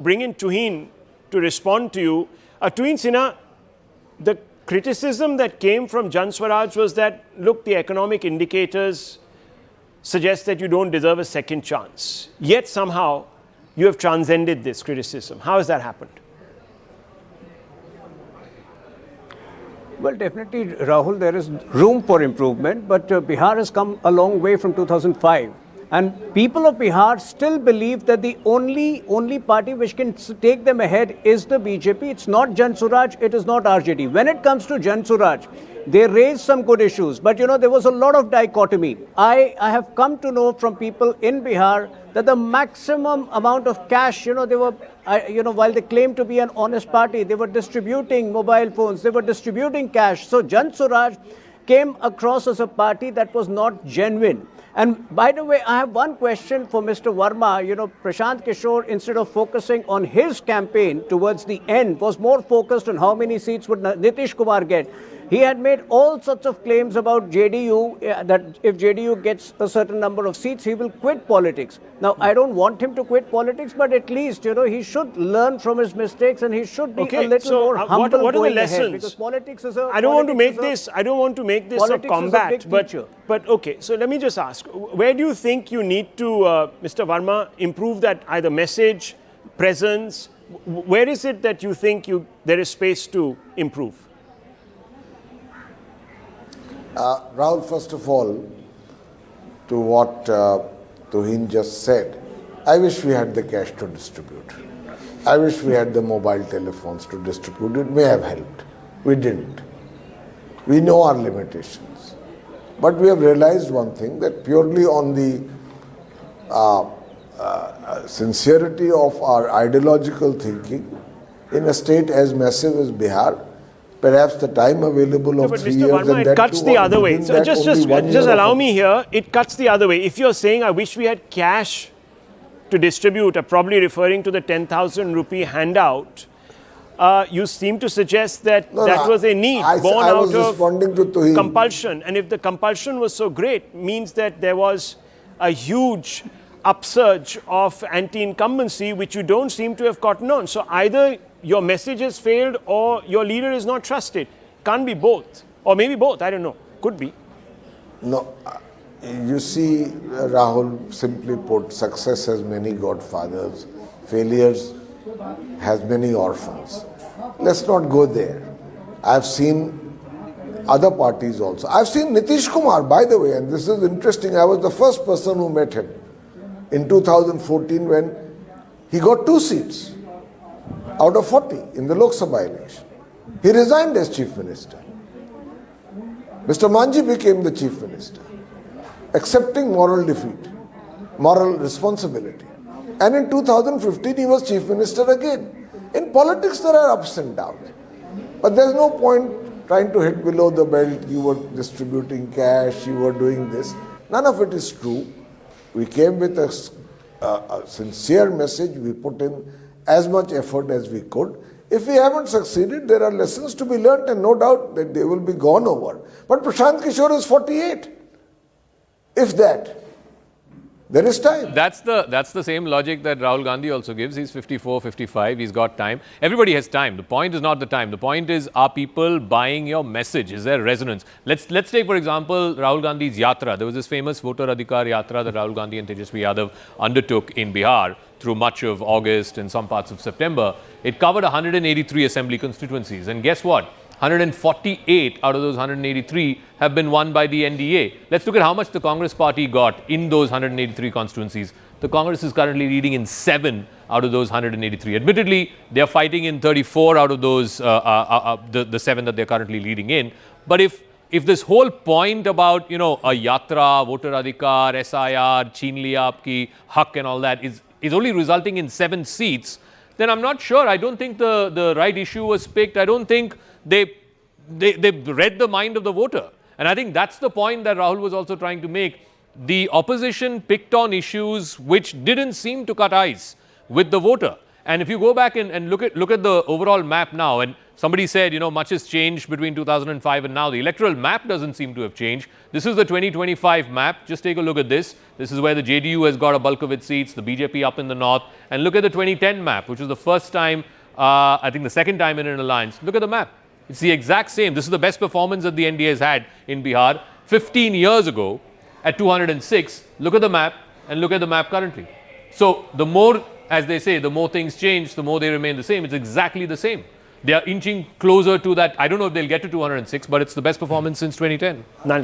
bring in Tuhin to respond to you. Tuhin Sinha, the criticism that came from Jan Swaraj was that, look, the economic indicators suggest that you don't deserve a second chance. Yet somehow you have transcended this criticism. How has that happened? Well, definitely, Rahul, there is room for improvement, but Bihar has come a long way from 2005. And people of Bihar still believe that the only party which can take them ahead is the BJP. It's not Jan Swaraj, it is not RJD. When it comes to Jan Swaraj, they raised some good issues, but there was a lot of dichotomy. I have come to know from people in Bihar that the maximum amount of cash, they were, while they claim to be an honest party, they were distributing mobile phones, they were distributing cash. So Jan Swaraj came across as a party that was not genuine. And by the way, I have one question for Mr. Verma. Prashant Kishore, instead of focusing on his campaign towards the end, was more focused on how many seats would Nitish Kumar get. He had made all sorts of claims about JDU, that if JDU gets a certain number of seats, he will quit politics. Now, I don't want him to quit politics, but at least, he should learn from his mistakes and he should be a little more humble what are the lessons? ahead, because politics is a... I don't want to make this a combat, but okay, so let me just ask, where do you think you need to, Mr. Verma, improve that either message, presence? Where is it that you think there is space to improve? Rahul, first of all, to what Tuhin just said, I wish we had the cash to distribute. I wish we had the mobile telephones to distribute. It may have helped. We didn't. We know our limitations. But we have realized one thing, that purely on the sincerity of our ideological thinking, in a state as massive as Bihar, perhaps the time available of 3 years... But Mr. Verma, it cuts the other way. So just allow me here. It cuts the other way. If you're saying, I wish we had cash to distribute, probably referring to the 10,000 rupee handout, you seem to suggest that was a need born out of compulsion. And if the compulsion was so great, means that there was a huge upsurge of anti-incumbency, which you don't seem to have gotten on. So either your message has failed or your leader is not trusted. Can't be both. Or maybe both, I don't know. Could be. No, you see, Rahul, simply put, success has many godfathers, failures has many orphans. Let's not go there. I've seen other parties also. I've seen Nitish Kumar, by the way, and this is interesting, I was the first person who met him in 2014 when he got 2 seats out of 40 in the Lok Sabha election. He resigned as chief minister. Mr. Manji became the chief minister, accepting moral defeat, moral responsibility. And in 2015, he was chief minister again. In politics, there are ups and downs. But there's no point trying to hit below the belt. You were distributing cash, you were doing this. None of it is true. We came with a sincere message. We put in as much effort as we could. If we haven't succeeded, there are lessons to be learnt, and no doubt that they will be gone over. But Prashant Kishore is 48. If that, there is time. That's the same logic that Rahul Gandhi also gives. He's 54, 55. He's got time. Everybody has time. The point is not the time. The point is, are people buying your message? Is there resonance? Let's take, for example, Rahul Gandhi's Yatra. There was this famous Voter Adhikar Yatra that Rahul Gandhi and Tejasvi Yadav undertook in Bihar through much of August and some parts of September. It covered 183 assembly constituencies. And guess what? 148 out of those 183 have been won by the NDA. Let's look at how much the Congress party got in those 183 constituencies. The Congress is currently leading in 7 out of those 183. Admittedly, they are fighting in 34 out of those, the 7 that they're currently leading in. But if this whole point about, a Yatra, Voter Adhikar, SIR, Chhin Liya Aapki Hak and all that is only resulting in 7 seats, then I'm not sure. I don't think the right issue was picked. I don't think they read the mind of the voter. And I think that's the point that Rahul was also trying to make. The opposition picked on issues which didn't seem to cut ice with the voter. And if you go back and look at the overall map now, and somebody said, much has changed between 2005 and now. The electoral map doesn't seem to have changed. This is the 2025 map. Just take a look at this. This is where the JDU has got a bulk of its seats, the BJP up in the north. And look at the 2010 map, which was the first time, I think the second time in an alliance. Look at the map. It's the exact same. This is the best performance that the NDA has had in Bihar 15 years ago at 206. Look at the map and look at the map currently. So the more, as they say, the more things change, the more they remain the same. It's exactly the same. They are inching closer to that. I don't know if they'll get to 206, but it's the best performance since 2010.